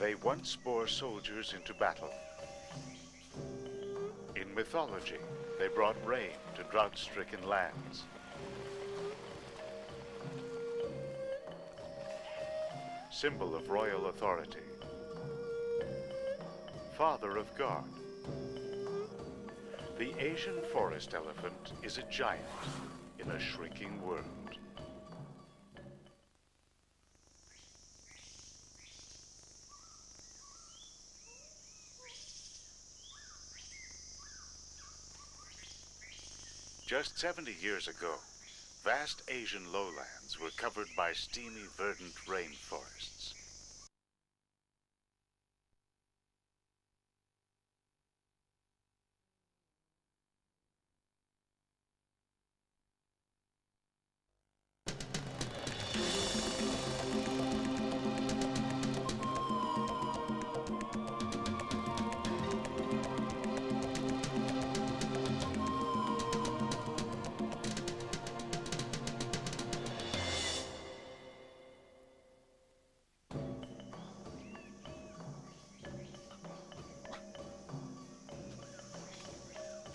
They once bore soldiers into battle. In mythology, they brought rain to drought-stricken lands. Symbol of royal authority. Father of God. The Asian forest elephant is a giant in a shrinking world. Just 70 years ago, vast Asian lowlands were covered by steamy, verdant rainforests.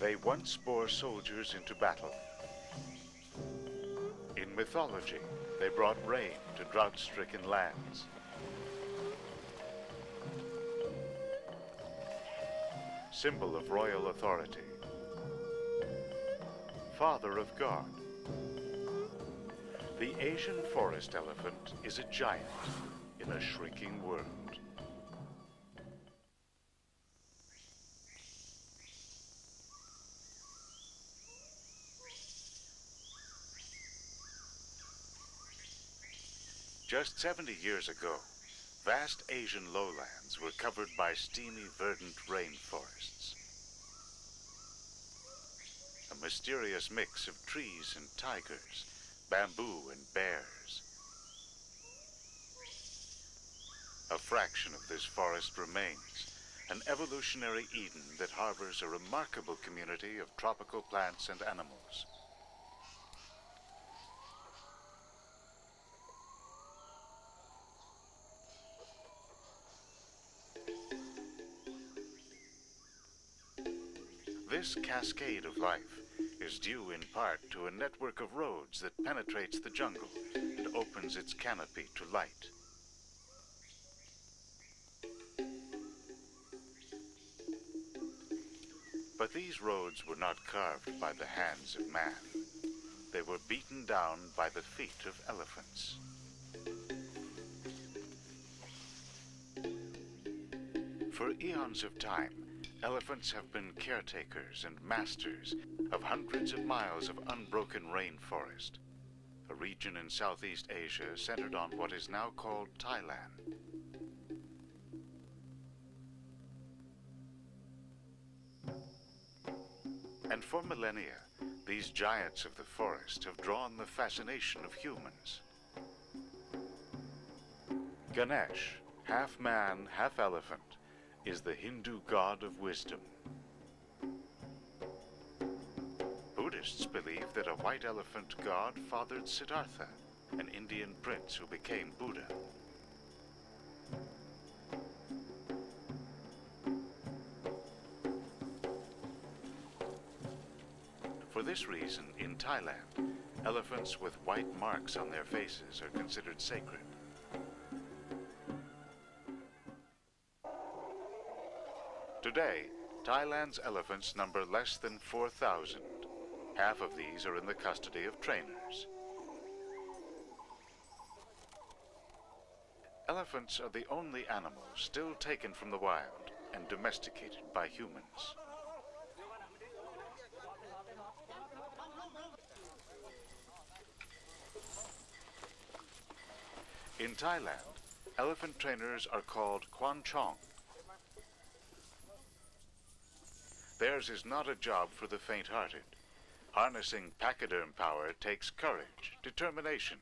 They once bore soldiers into battle. In mythology, they brought rain to drought-stricken lands. Symbol of royal authority. Father of God. The Asian forest elephant is a giant in a shrinking world. Just 70 years ago, vast Asian lowlands were covered by steamy, verdant rainforests. A mysterious mix of trees and tigers, bamboo and bears. A fraction of this forest remains, an evolutionary Eden that harbors a remarkable community of tropical plants and animals. This cascade of life is due in part to a network of roads that penetrates the jungle and opens its canopy to light. But these roads were not carved by the hands of man. They were beaten down by the feet of elephants. For eons of time, elephants have been caretakers and masters of hundreds of miles of unbroken rainforest, a region in Southeast Asia centered on what is now called Thailand. And for millennia, these giants of the forest have drawn the fascination of humans. Ganesh, half man, half elephant, is the Hindu god of wisdom. Buddhists believe that a white elephant god fathered Siddhartha, an Indian prince who became Buddha. For this reason, in Thailand, elephants with white marks on their faces are considered sacred. Today, Thailand's elephants number less than 4,000. Half of these are in the custody of trainers. Elephants are the only animals still taken from the wild and domesticated by humans. In Thailand, elephant trainers are called Kwan Chong. Theirs is not a job for the faint-hearted. Harnessing pachyderm power takes courage, determination,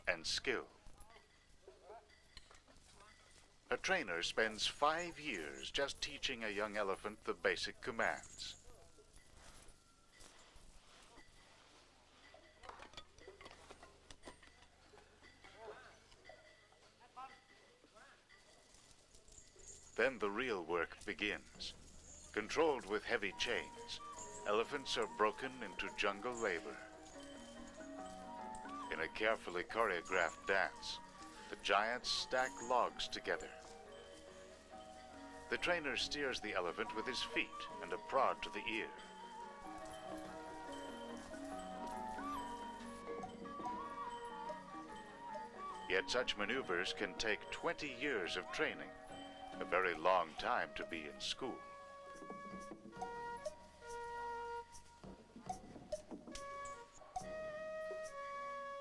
and skill. A trainer spends 5 years just teaching a young elephant the basic commands. Then the real work begins. Controlled with heavy chains, elephants are broken into jungle labor. In a carefully choreographed dance, the giants stack logs together. The trainer steers the elephant with his feet and a prod to the ear. Yet such maneuvers can take 20 years of training, a very long time to be in school.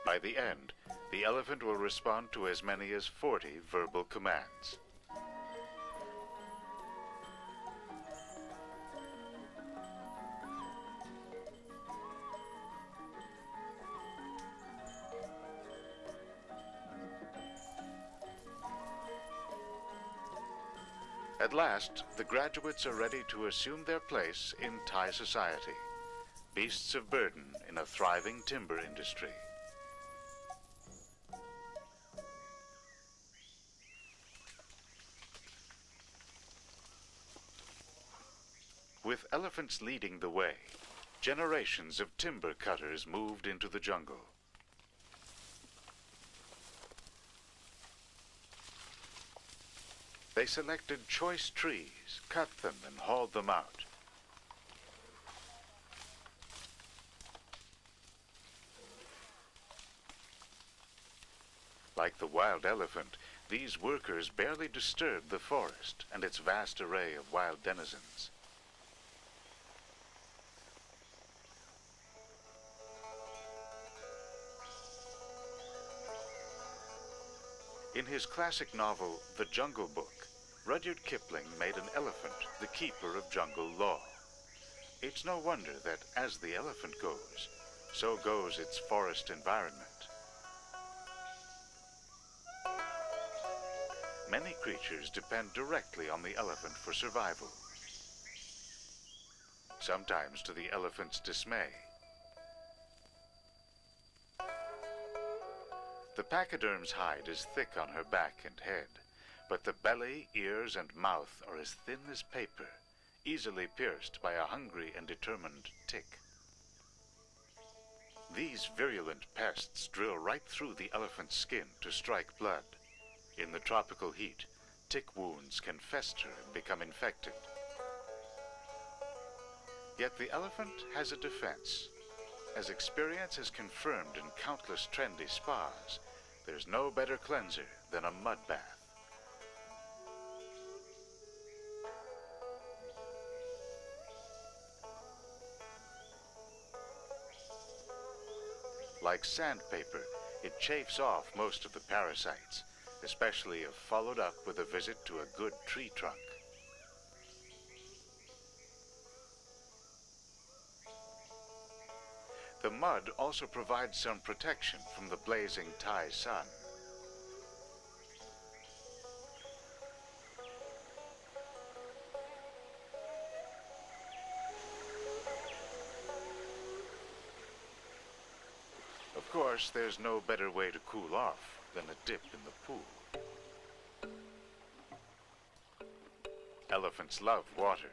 By the end, the elephant will respond to as many as 40 verbal commands. At last, the graduates are ready to assume their place in Thai society, beasts of burden in a thriving timber industry. With elephants leading the way, generations of timber cutters moved into the jungle. They selected choice trees, cut them, and hauled them out. Like the wild elephant, these workers barely disturbed the forest and its vast array of wild denizens. In his classic novel, The Jungle Book, Rudyard Kipling made an elephant the keeper of jungle law. It's no wonder that as the elephant goes, so goes its forest environment. Many creatures depend directly on the elephant for survival, sometimes to the elephant's dismay. The pachyderm's hide is thick on her back and head, but the belly, ears, and mouth are as thin as paper, easily pierced by a hungry and determined tick. These virulent pests drill right through the elephant's skin to strike blood. In the tropical heat, tick wounds can fester and become infected. Yet the elephant has a defense. As experience has confirmed in countless trendy spas, there's no better cleanser than a mud bath. Like sandpaper, it chafes off most of the parasites, especially if followed up with a visit to a good tree trunk. The mud also provides some protection from the blazing Thai sun. Of course, there's no better way to cool off than a dip in the pool. Elephants love water,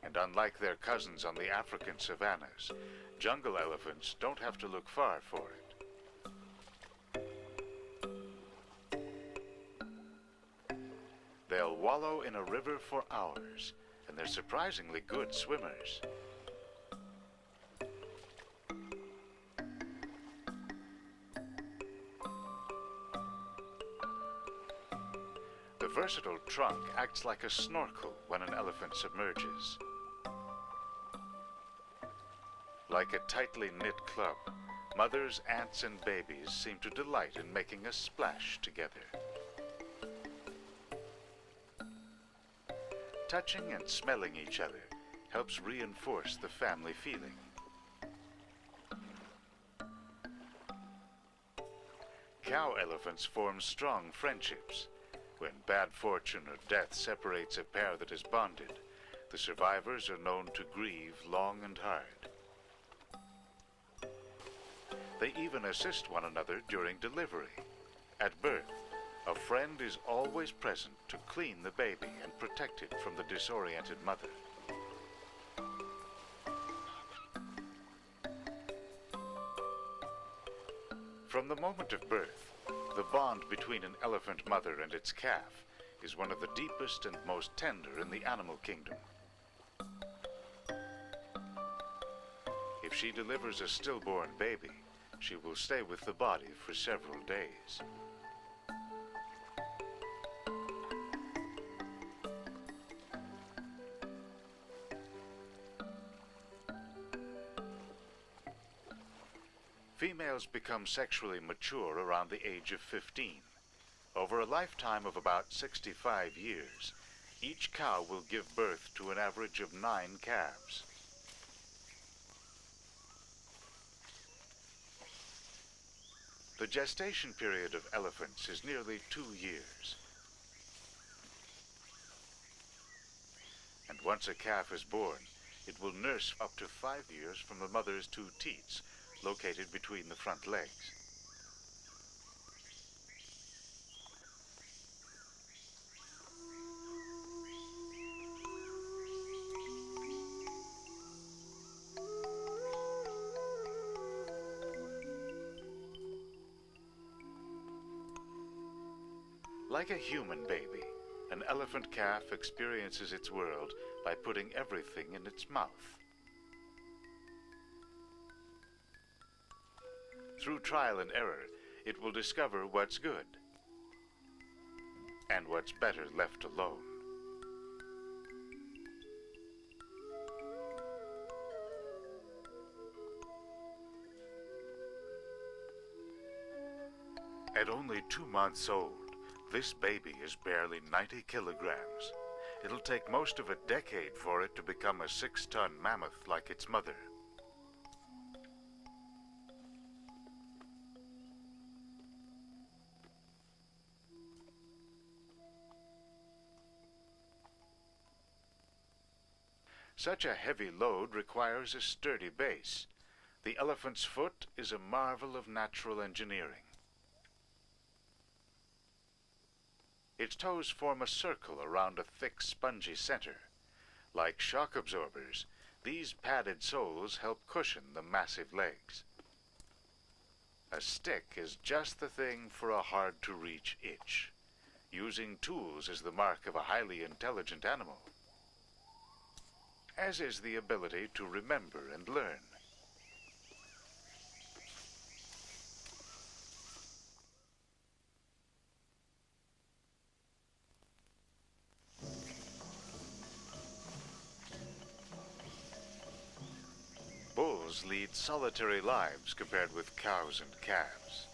and unlike their cousins on the African savannas, jungle elephants don't have to look far for it. They'll wallow in a river for hours, and they're surprisingly good swimmers. The versatile trunk acts like a snorkel when an elephant submerges. Like a tightly knit club, mothers, aunts, and babies seem to delight in making a splash together. Touching and smelling each other helps reinforce the family feeling. Cow elephants form strong friendships. When bad fortune or death separates a pair that is bonded, the survivors are known to grieve long and hard. They even assist one another during delivery. At birth, A friend is always present to clean the baby and protect it from the disoriented mother. From the moment of birth, the bond between an elephant mother and its calf is one of the deepest and most tender in the animal kingdom. If she delivers a stillborn baby, she will stay with the body for several days. Females become sexually mature around the age of 15. Over a lifetime of about 65 years, each cow will give birth to an average of 9 calves. The gestation period of elephants is nearly 2 years. And once a calf is born, it will nurse up to 5 years from the mother's 2 teats, located between the front legs. Like a human baby, an elephant calf experiences its world by putting everything in its mouth. Through trial and error, it will discover what's good and what's better left alone. At only 2 months old, this baby is barely 90 kilograms. It'll take most of a decade for it to become a 6-ton mammoth like its mother. Such a heavy load requires a sturdy base. The elephant's foot is a marvel of natural engineering. Its toes form a circle around a thick, spongy center. Like shock absorbers, these padded soles help cushion the massive legs. A stick is just the thing for a hard-to-reach itch. Using tools is the mark of a highly intelligent animal, as is the ability to remember and learn. Bulls lead solitary lives compared with cows and calves.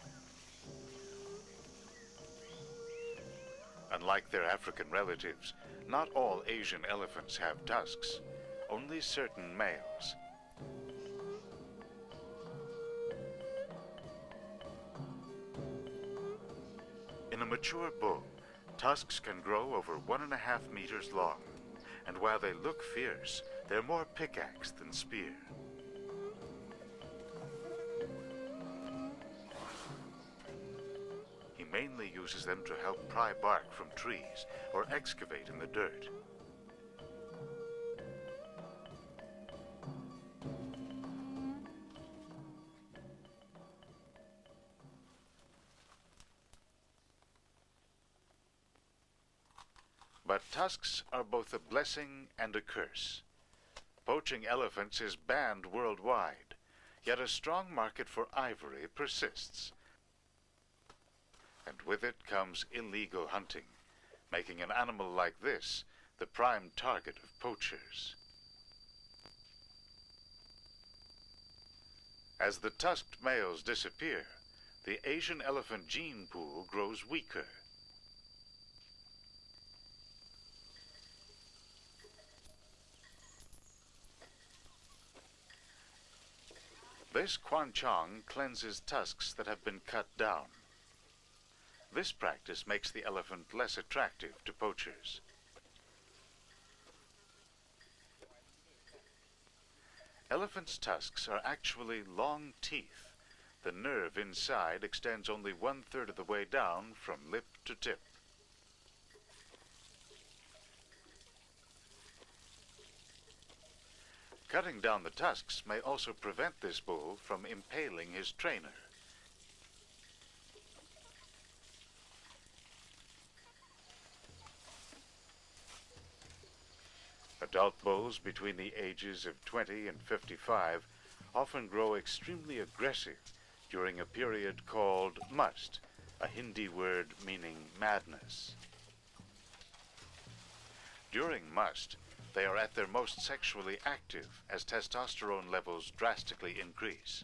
Unlike their African relatives, not all Asian elephants have tusks, only certain males. In a mature bull, tusks can grow over 1.5 meters long, and while they look fierce, they're more pickaxe than spear. He mainly uses them to help pry bark from trees or excavate in the dirt. But tusks are both a blessing and a curse. Poaching elephants is banned worldwide, yet a strong market for ivory persists. And with it comes illegal hunting, making an animal like this the prime target of poachers. As the tusked males disappear, the Asian elephant gene pool grows weaker. This Quanchong cleanses tusks that have been cut down. This practice makes the elephant less attractive to poachers. Elephants' tusks are actually long teeth, The nerve inside extends only 1/3 of the way down from lip to tip. Cutting down the tusks may also prevent this bull from impaling his trainer. Adult bulls between the ages of 20 and 55 often grow extremely aggressive during a period called must, a Hindi word meaning madness. During must, they are at their most sexually active as testosterone levels drastically increase.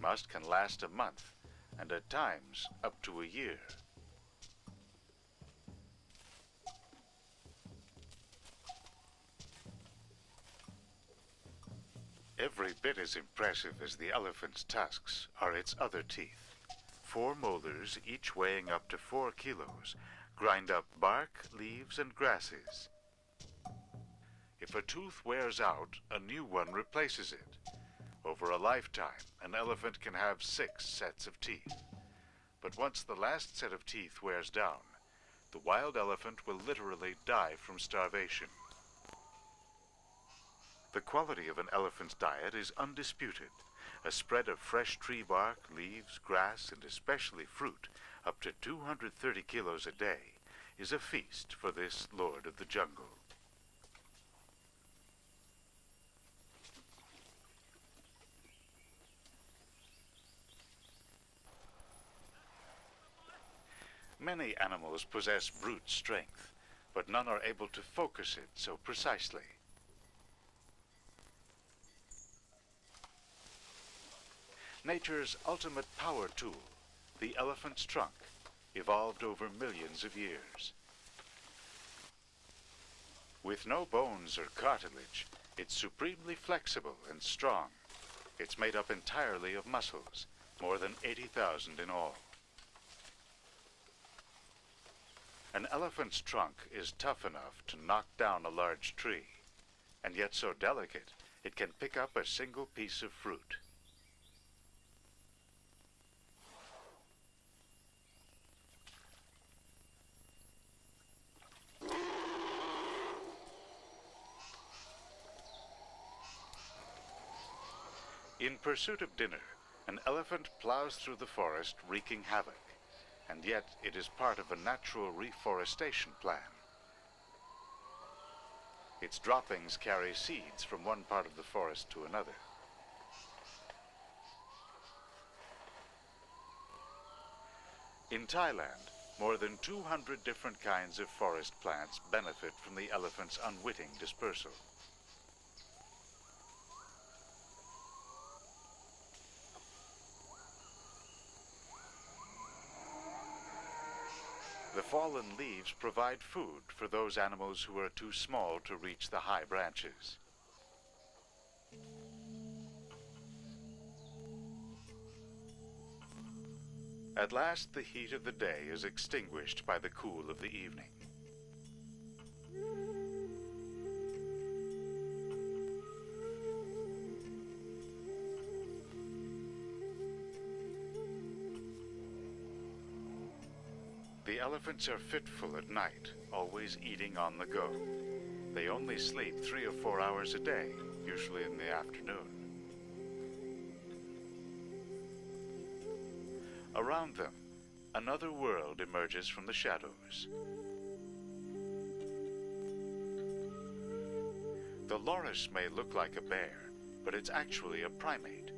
Must can last a month, and at times up to a year. Every bit as impressive as the elephant's tusks are its other teeth. 4 molars, each weighing up to 4 kilos, grind up bark, leaves, and grasses. If a tooth wears out, a new one replaces it. Over a lifetime, an elephant can have 6 sets of teeth. But once the last set of teeth wears down, the wild elephant will literally die from starvation. The quality of an elephant's diet is undisputed. A spread of fresh tree bark, leaves, grass, and especially fruit, up to 230 kilos a day, is a feast for this lord of the jungle. Many animals possess brute strength, but none are able to focus it so precisely. Nature's ultimate power tool, the elephant's trunk, evolved over millions of years. With no bones or cartilage, it's supremely flexible and strong. It's made up entirely of muscles, more than 80,000 in all. An elephant's trunk is tough enough to knock down a large tree, and yet so delicate it can pick up a single piece of fruit. In pursuit of dinner, an elephant plows through the forest wreaking havoc, and yet it is part of a natural reforestation plan. Its droppings carry seeds from one part of the forest to another. In Thailand, more than 200 different kinds of forest plants benefit from the elephant's unwitting dispersal. The fallen leaves provide food for those animals who are too small to reach the high branches. At last, the heat of the day is extinguished by the cool of the evening. The elephants are fitful at night, always eating on the go. They only sleep 3 or 4 hours a day, usually in the afternoon. Around them, another world emerges from the shadows. The loris may look like a bear, but it's actually a primate.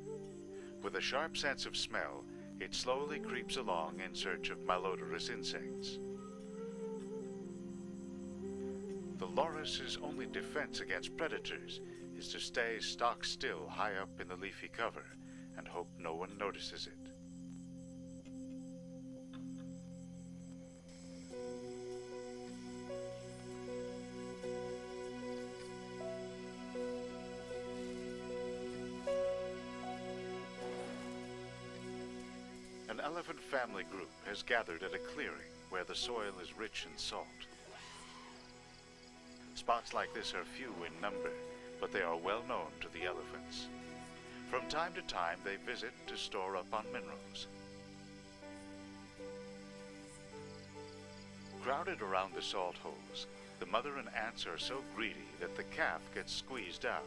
With a sharp sense of smell, it slowly creeps along in search of malodorous insects. The loris's only defense against predators is to stay stock still high up in the leafy cover and hope no one notices it. An elephant family group has gathered at a clearing where the soil is rich in salt. Spots like this are few in number, but they are well known to the elephants. From time to time, they visit to store up on minerals. Crowded around the salt holes, the mother and ants are so greedy that the calf gets squeezed out.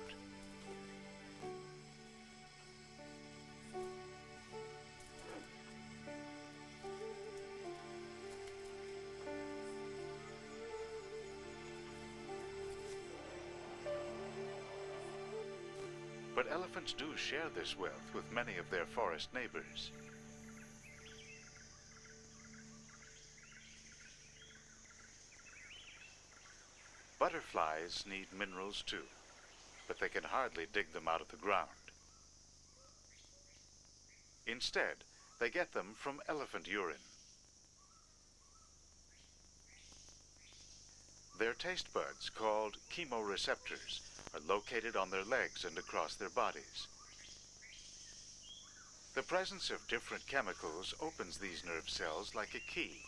But elephants do share this wealth with many of their forest neighbors. Butterflies need minerals too, but they can hardly dig them out of the ground. Instead, they get them from elephant urine. Their taste buds, called chemoreceptors, are located on their legs and across their bodies. The presence of different chemicals opens these nerve cells like a key.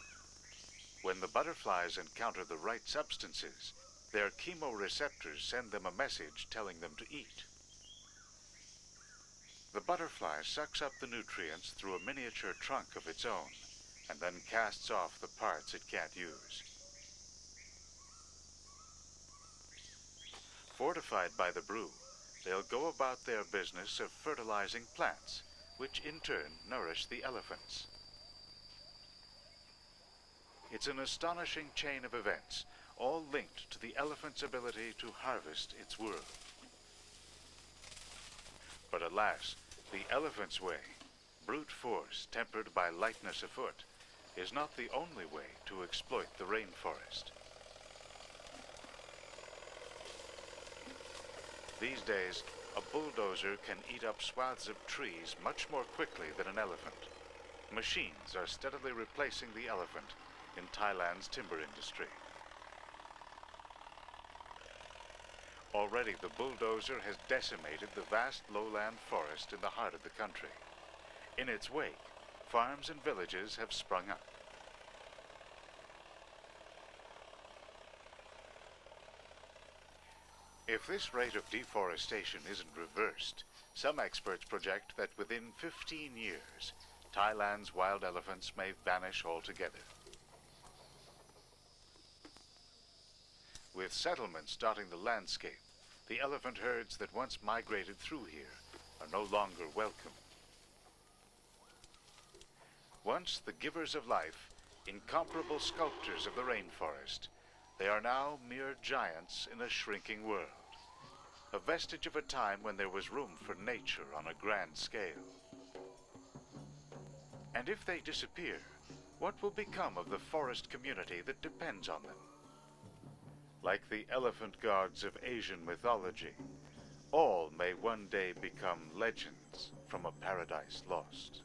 When the butterflies encounter the right substances, their chemoreceptors send them a message telling them to eat. The butterfly sucks up the nutrients through a miniature trunk of its own, and then casts off the parts it can't use. Fortified by the brew, they'll go about their business of fertilizing plants, which in turn nourish the elephants. It's an astonishing chain of events, all linked to the elephant's ability to harvest its world. But alas, the elephant's way, brute force tempered by lightness afoot, is not the only way to exploit the rainforest. These days, a bulldozer can eat up swaths of trees much more quickly than an elephant. Machines are steadily replacing the elephant in Thailand's timber industry. Already the bulldozer has decimated the vast lowland forest in the heart of the country. In its wake, farms and villages have sprung up. If this rate of deforestation isn't reversed, some experts project that within 15 years, Thailand's wild elephants may vanish altogether. With settlements dotting the landscape, the elephant herds that once migrated through here are no longer welcome. Once the givers of life, incomparable sculptors of the rainforest, they are now mere giants in a shrinking world, a vestige of a time when there was room for nature on a grand scale. And if they disappear, what will become of the forest community that depends on them? Like the elephant gods of Asian mythology, all may one day become legends from a paradise lost.